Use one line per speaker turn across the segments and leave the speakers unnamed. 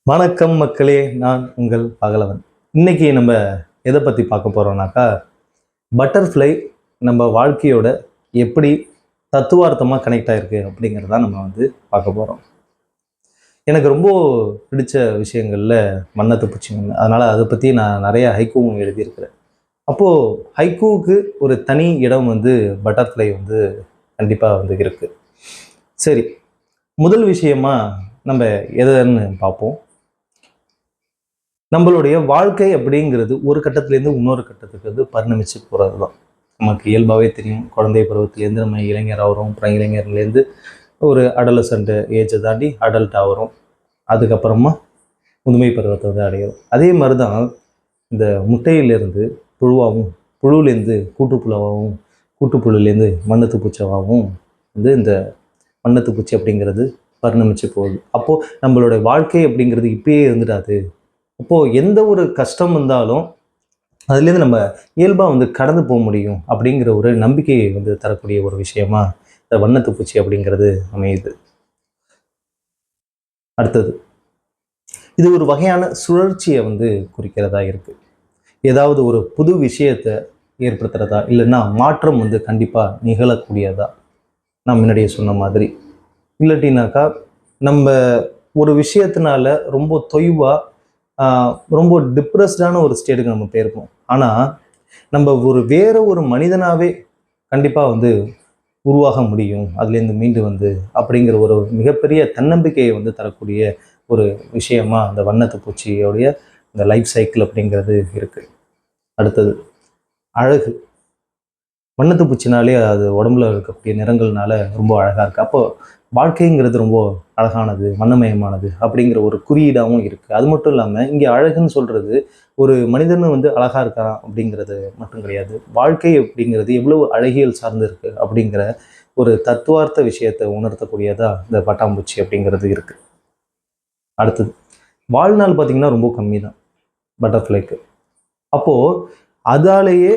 வணக்கம் மக்களே, நான் உங்கள் பகலவன். இன்னைக்கு நம்ம எதை பற்றி பார்க்க போகிறோம்னாக்கா, பட்டர்ஃப்ளை நம்ம வாழ்க்கையோட எப்படி தத்துவார்த்தமாக கனெக்ட் ஆகிருக்கு அப்படிங்கிறத நம்ம பார்க்க போகிறோம். எனக்கு ரொம்ப பிடிச்ச விஷயங்களில் வண்ணத்து பூச்சிங்க, அதனால் அதை பற்றி நான் நிறைய ஹைக்கூவும் எழுதியிருக்கிறேன். அப்போது ஹைக்கூவுக்கு ஒரு தனி இடம் பட்டர்ஃப்ளை கண்டிப்பாக இருக்குது. சரி, முதல் விஷயமா நம்ம எதுன்னு பார்ப்போம். நம்மளுடைய வாழ்க்கை அப்படிங்கிறது ஒரு கட்டத்திலேருந்து இன்னொரு கட்டத்துக்கு பரிணமிச்சு போகிறது தான். நமக்கு இயல்பாகவே தெரியும். குழந்தை பருவத்திலேருந்து நம்ம இளைஞர் ஆகிறோம். அப்புறம் இளைஞர்லேருந்து ஒரு அடலசன்ட் ஏஜை தாண்டி அடல்ட் ஆகிறோம். அதுக்கப்புறமா முதுமை பருவத்தை அடையிறோம். அதே மாதிரி தான் இந்த முட்டையிலேருந்து புழுவாகவும், புழுவிலேருந்து கூட்டுப்புழுவாகவும், கூட்டுப்புழுலேருந்து மண்ணத்து பூச்சாகவும் இந்த மண்ணத்து பூச்சி அப்படிங்கிறது பரிணமிச்சு போகுது. அப்போது நம்மளுடைய வாழ்க்கை அப்படிங்கிறது இப்பயே இருந்துடாது. அப்போது எந்த ஒரு கஷ்டம் வந்தாலும் அதுலேருந்து நம்ம இயல்பாக கடந்து போக முடியும் அப்படிங்கிற ஒரு நம்பிக்கையை தரக்கூடிய ஒரு விஷயமா இந்த வண்ணத்து பூச்சி அப்படிங்கிறது அமையுது. அடுத்தது, இது ஒரு வகையான சுழற்சியை குறிக்கிறதா இருக்குது. ஏதாவது ஒரு புது விஷயத்தை ஏற்படுத்துகிறதா, இல்லைன்னா மாற்றம் கண்டிப்பாக நிகழக்கூடியதா. நான் முன்னாடியே சொன்ன மாதிரி, இல்லாட்டினாக்கா நம்ம ஒரு விஷயத்தினால ரொம்ப தொய்வாக ரொம்ப டிப்ரெஸ்டான ஒரு ஸ்டேட்டுக்கு நம்ம போயிருப்போம். ஆனால் நம்ம வேற ஒரு மனிதனாகவே கண்டிப்பாக உருவாக முடியும் அதுலேருந்து மீண்டு அப்படிங்கிற ஒரு மிகப்பெரிய தன்னம்பிக்கையை தரக்கூடிய ஒரு விஷயமா அந்த வண்ணத்து பூச்சியோடைய இந்த லைஃப் சைக்கிள் அப்படிங்கிறது இருக்குது. அடுத்தது, அழகு. வண்ணத்து பூச்சினாலே அது உடம்புல இருக்கக்கூடிய நிறங்கள்னால ரொம்ப அழகாக இருக்குது. அப்போ வாழ்க்கைங்கிறது ரொம்ப அழகானது, வண்ணமயமானது அப்படிங்கிற ஒரு குறியீடாகவும் இருக்குது. அது மட்டும் இல்லாமல் இங்கே அழகுன்னு சொல்கிறது ஒரு மனிதன் அழகாக இருக்கான் அப்படிங்கிறது மட்டும் கிடையாது. வாழ்க்கை அப்படிங்கிறது எவ்வளவு அழகியல் சார்ந்து இருக்குது அப்படிங்கிற ஒரு தத்துவார்த்த விஷயத்தை உணர்த்தக்கூடியதாக இந்த பட்டாம்பூச்சி அப்படிங்கிறது இருக்குது. அடுத்தது, வாழ்நாள் பார்த்திங்கன்னா ரொம்ப கம்மி தான் பட்டர்ஃப்ளைக்கு. அப்போது அதாலேயே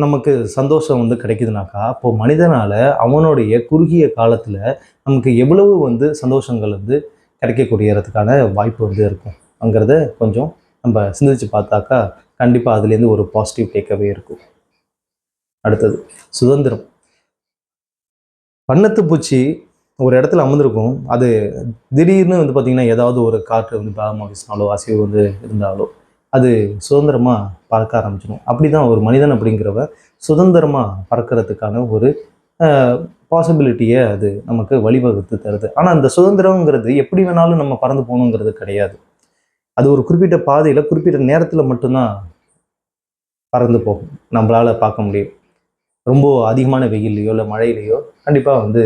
நமக்கு சந்தோஷம் கிடைக்குதுனாக்கா, அப்போது மனிதனால் அவனுடைய குறுகிய காலத்தில் நமக்கு எவ்வளவு சந்தோஷங்கள் கிடைக்கக்கூடியதுக்கான வாய்ப்பு இருக்கும் அங்கிறத கொஞ்சம் நம்ம சிந்திச்சு பார்த்தாக்கா கண்டிப்பாக அதுலேருந்து ஒரு பாசிட்டிவ் டேக்அவே இருக்கும். அடுத்தது, சுதந்திரம். வண்ணத்து பூச்சி ஒரு இடத்துல அமர்ந்திருக்கும். அது திடீர்னு பார்த்திங்கன்னா ஏதாவது ஒரு காற்று பாகமாக வீசினாலோ, அசைவு இருந்தாலோ அது சுதந்திரமாக பறக்க ஆரம்பிச்சிடும். அப்படி தான் ஒரு மனிதன் அப்படிங்கிறவ சுதந்திரமாக பறக்கிறதுக்கான ஒரு பாசிபிலிட்டியை அது நமக்கு வழிவகுத்து தருது. ஆனால் அந்த சுதந்திரங்கிறது எப்படி வேணாலும் நம்ம பறந்து போகணுங்கிறது கிடையாது. அது ஒரு குறிப்பிட்ட பாதையில் குறிப்பிட்ட நேரத்தில் மட்டும்தான் பறந்து போகும், நம்மளால் பார்க்க முடியும். ரொம்ப அதிகமான வெயிலையோ இல்லை மழையிலையோ கண்டிப்பாக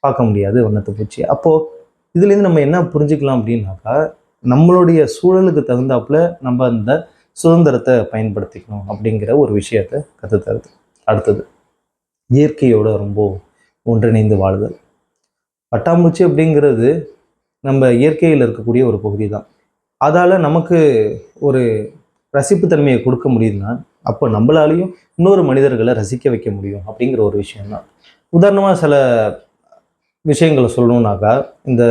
பார்க்க முடியாது வண்ணத்து பூச்சி. அப்போது இதுலேருந்து நம்ம என்ன புரிஞ்சுக்கலாம் அப்படின்னாக்கா, நம்மளுடைய சூழலுக்கு தகுந்தாப்புல நம்ம அந்த சுதந்திரத்தை பயன்படுத்திக்கணும் அப்படிங்கிற ஒரு விஷயத்தை கற்றுத்தருது. அடுத்தது, இயற்கையோட ரொம்ப ஒன்றிணைந்து வாழுதல். பட்டாம்பூச்சி அப்படிங்கிறது நம்ம இயற்கையில் இருக்கக்கூடிய ஒரு பகுதி தான். அதால் நமக்கு ஒரு ரசிப்புத்தன்மையை கொடுக்க முடியுதுன்னா, அப்போ நம்மளாலையும் இன்னொரு மனிதர்களை ரசிக்க வைக்க முடியும் அப்படிங்கிற ஒரு விஷயம்தான். உதாரணமாக சில விஷயங்களை சொல்லணுன்னாக்கா, இந்த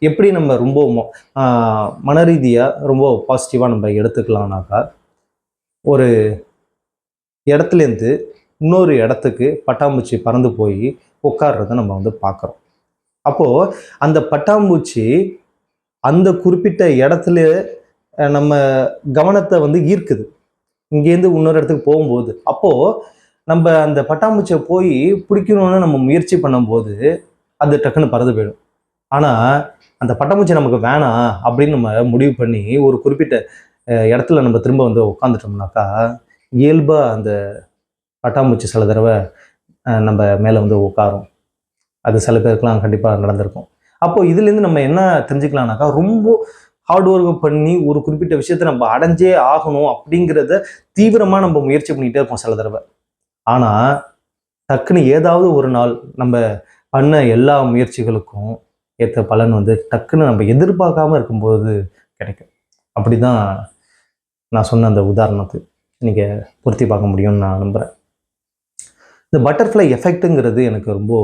எப்படி நம்ம ரொம்ப மன ரீதியாக ரொம்ப பாசிட்டிவாக நம்ம எடுத்துக்கலாம்னாக்கா, ஒரு இடத்துலேருந்து இன்னொரு இடத்துக்கு பட்டாம்பூச்சி பறந்து போய் உட்கார்றத நம்ம பார்க்குறோம். அப்போது அந்த பட்டாம்பூச்சி அந்த குறிப்பிட்ட இடத்துல நம்ம கவனத்தை ஈர்க்குது, இங்கேருந்து இன்னொரு இடத்துக்கு போகும்போது. அப்போது நம்ம அந்த பட்டாம்பூச்சியை போய் பிடிக்கணும்னு நம்ம முயற்சி பண்ணும்போது அது டக்குன்னு பறந்து போயிடும். ஆனால் அந்த பட்டாம்பூச்சி நமக்கு வேணாம் அப்படின்னு நம்ம முடிவு பண்ணி ஒரு குறிப்பிட்ட இடத்துல நம்ம திரும்ப உட்காந்துட்டோம்னாக்கா, இயல்பாக அந்த பட்டாம்பூச்சி சில தடவை நம்ம மேலே உட்காரும். அது சில பேருக்குலாம் கண்டிப்பாக நடந்திருக்கும். அப்போது இதுலேருந்து நம்ம என்ன தெரிஞ்சுக்கலாம்னாக்கா, ரொம்ப ஹார்ட் ஒர்க் பண்ணி ஒரு குறிப்பிட்ட விஷயத்தை நம்ம அடைஞ்சே ஆகணும் அப்படிங்கிறத தீவிரமாக நம்ம முயற்சி பண்ணிகிட்டே இருப்போம் சில தடவை. ஆனால் டக்குன்னு ஏதாவது ஒரு நாள் நம்ம பண்ண எல்லா முயற்சிகளுக்கும் ஏற்ற பலன் டக்குன்னு நம்ம எதிர்பார்க்காம இருக்கும்போது கிடைக்கும். அப்படி தான் நான் சொன்ன அந்த உதாரணத்தை நீங்கள் பொருத்தி பார்க்க முடியும்னு நான் நம்புகிறேன். இந்த பட்டர்ஃப்ளை எஃபெக்ட்டுங்கிறது எனக்கு ரொம்ப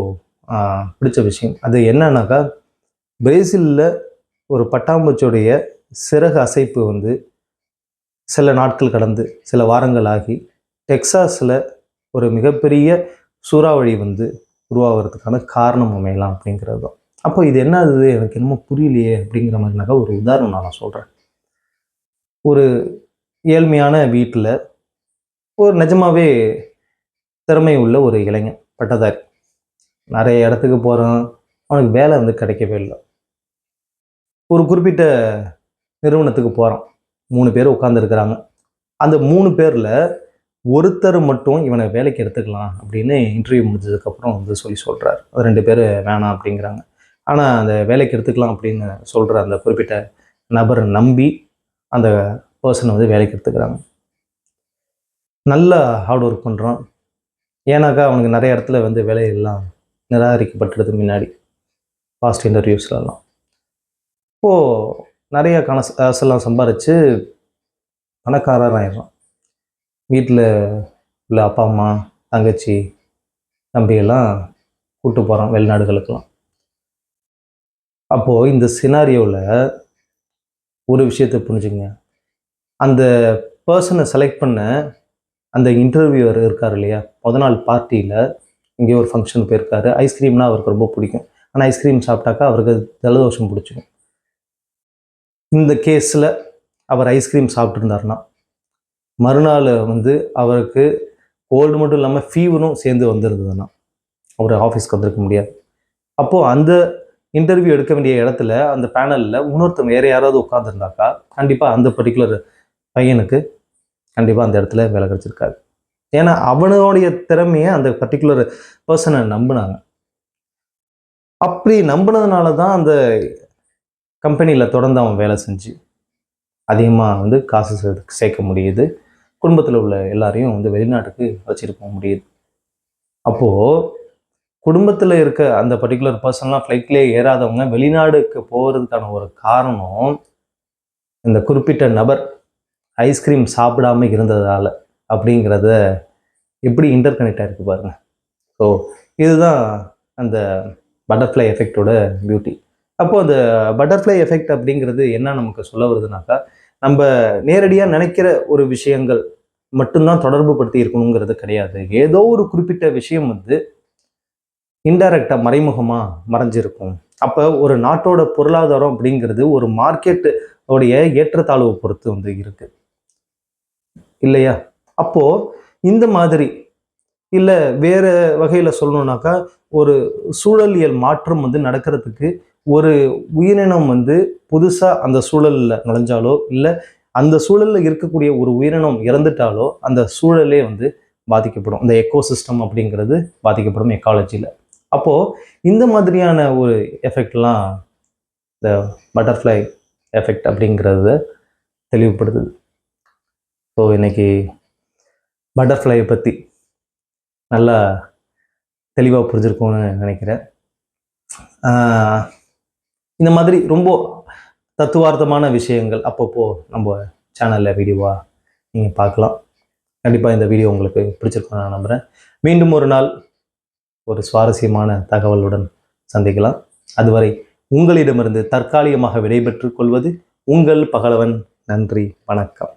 பிடிச்ச விஷயம். அது என்னன்னாக்கா, பிரேசிலில் ஒரு பட்டாம்பூச்சியுடைய சிறகு அசைப்பு வந்து சில நாட்கள் கடந்து சில வாரங்கள் ஆகி டெக்சாஸில் ஒரு மிகப்பெரிய சூறாவளி வந்து உருவாகிறதுக்கான காரணம் அமையலாம் அப்படிங்கிறது தான். அப்போ இது என்ன ஆகுது எனக்கு என்னமோ புரியலையே அப்படிங்கிற மாதிரினாக்கா ஒரு உதாரணம் நான் சொல்கிறேன். ஒரு ஏழ்மையான வீட்டில் ஒரு நிஜமாவே திறமை உள்ள ஒரு இளைஞன் பட்டதாரி, நிறைய இடத்துக்கு போகிறான், அவனுக்கு வேலை வந்து கிடைக்கவே இல்லை. ஒரு குறிப்பிட்ட நிறுவனத்துக்கு போகிறான், 3 பேர் உட்காந்துருக்கிறாங்க. அந்த 3 பேரில் ஒருத்தர் மட்டும் இவனை வேலைக்கு எடுத்துக்கலாம் அப்படின்னு இன்டர்வியூ முடிஞ்சதுக்கப்புறம் வந்து சொல்கிறார். 2 பேர் வேணாம் அப்படிங்கிறாங்க. ஆனால் அந்த வேலைக்கு எடுத்துக்கலாம் அப்படின்னு சொல்கிற அந்த குறிப்பிட்ட நபரை நம்பி அந்த பர்சனை வந்து வேலைக்கு எடுத்துக்கிறாங்க. நல்லா ஹார்ட் ஒர்க் பண்ணுறான். ஏன்னாக்கா அவனுக்கு நிறைய இடத்துல வந்து வேலையெல்லாம் நிராகரிக்கப்பட்டுறது முன்னாடி பாஸ்ட் இன்டர்வியூஸ்லாம். இப்போது நிறைய காசெல்லாம் சம்பாரித்து பணக்காரர் ஆயிடுறான். வீட்டில் உள்ள அப்பா அம்மா தங்கச்சி தம்பியெல்லாம் கூப்பிட்டு போகிறான் வெளிநாடுகளுக்கெல்லாம். அப்போது இந்த சினாரியோவில் ஒரு விஷயத்தை புரிஞ்சுங்க, அந்த பர்சனை செலக்ட் பண்ண அந்த இன்டர்வியூவர் இருக்கார் இல்லையா, முத நாள் பார்ட்டியில் இங்கே ஒரு ஃபங்க்ஷன் போயிருக்காரு. ஐஸ்கிரீம்னா அவருக்கு ரொம்ப பிடிக்கும். ஆனால் ஐஸ்கிரீம் சாப்பிட்டாக்கா அவருக்கு ஜலதோஷம் பிடிச்சிக்கும். இந்த கேஸில் அவர் ஐஸ்கிரீம் சாப்பிட்ருந்தாருன்னா மறுநாள் வந்து அவருக்கு கோல்டு மட்டும் இல்லாமல் ஃபீவரும் சேர்ந்து வந்திருந்ததுன்னா அவர் ஆஃபீஸ்க்கு வந்திருக்க முடியாது. அப்போது அந்த இன்டர்வியூ எடுக்க வேண்டிய இடத்துல அந்த பேனலில் இன்னொருத்தவங்க வேறு யாராவது உட்காந்துருந்தாக்கா கண்டிப்பாக அந்த பர்டிகுலர் பையனுக்கு கண்டிப்பாக அந்த இடத்துல வேலை கிடச்சிருக்காது. ஏன்னா அவனுடைய திறமையை அந்த பர்டிகுலர் பர்சனை நம்பினாங்க. அப்படி நம்பினதுனால தான் அந்த கம்பெனியில் தொடர்ந்து அவன் வேலை செஞ்சு அதிகமாக வந்து காசு சேர்க்க முடியுது. குடும்பத்தில் உள்ள எல்லாரையும் வந்து வெளிநாட்டுக்கு வச்சுட்டு போக முடியுது. அப்போது குடும்பத்தில் இருக்க அந்த பர்டிகுலர் பர்சன்லாம் ஃப்ளைட்லேயே ஏறாதவங்க வெளிநாடுக்கு போகிறதுக்கான ஒரு காரணம் இந்த குறிப்பிட்ட நபர் ஐஸ்கிரீம் சாப்பிடாமல் இருந்ததால் அப்படிங்கிறத எப்படி இன்டர் கனெக்ட் ஆகிருக்கு பாருங்கள். ஸோ இதுதான் அந்த பட்டர்ஃப்ளை எஃபெக்டோட பியூட்டி. அப்போது அந்த பட்டர்ஃப்ளை எஃபெக்ட் அப்படிங்கிறது என்ன நமக்கு சொல்ல வருதுனாக்கா, நம்ம நேரடியாக நினைக்கிற ஒரு விஷயங்கள் மட்டும்தான் தொடர்பு படுத்தி இருக்கணுங்கிறது கிடையாது. ஏதோ ஒரு குறிப்பிட்ட விஷயம் வந்து இன்டைரக்டாக மறைமுகமாக மறைஞ்சிருக்கும். அப்போ ஒரு நாட்டோட பொருளாதாரம் அப்படிங்கிறது ஒரு மார்க்கெட்டோடைய ஏற்றத்தாழ்வு பொறுத்து வந்து இருக்கு இல்லையா? அப்போது இந்த மாதிரி இல்லை வேறு வகையில் சொல்லணுன்னாக்கா, ஒரு சூழலியல் மாற்றம் வந்து நடக்கிறதுக்கு ஒரு உயிரினம் வந்து புதுசாக அந்த சூழலில் நுழைஞ்சாலோ இல்லை அந்த சூழலில் இருக்கக்கூடிய ஒரு உயிரினம் இறந்துட்டாலோ அந்த சூழலே வந்து பாதிக்கப்படும். இந்த எக்கோசிஸ்டம் அப்படிங்கிறது பாதிக்கப்படும் எக்காலஜியில். அப்போது இந்த மாதிரியான ஒரு எஃபெக்ட்லாம் இந்த பட்டர்ஃப்ளை எஃபெக்ட் அப்படிங்கிறத தெளிவுபடுது. ஸோ இன்றைக்கி பட்டர்ஃப்ளையை பற்றி நல்லா தெளிவாக புரிஞ்சிருக்கும்னு நினைக்கிறேன். இந்த மாதிரி ரொம்ப தத்துவார்த்தமான விஷயங்கள் அப்பப்போ நம்ம சேனலில் வீடியோவாக நீங்கள் பார்க்கலாம். கண்டிப்பாக இந்த வீடியோ உங்களுக்கு பிடிச்சிருக்கும்னு நான் நம்புகிறேன். மீண்டும் ஒரு நாள் ஒரு சுவாரஸ்யமான தகவலுடன் சந்திக்கலாம். அதுவரை உங்களிடமிருந்து தற்காலிகமாக விடைபெற்றுக் கொள்வது உங்கள் பகலவன். நன்றி, வணக்கம்.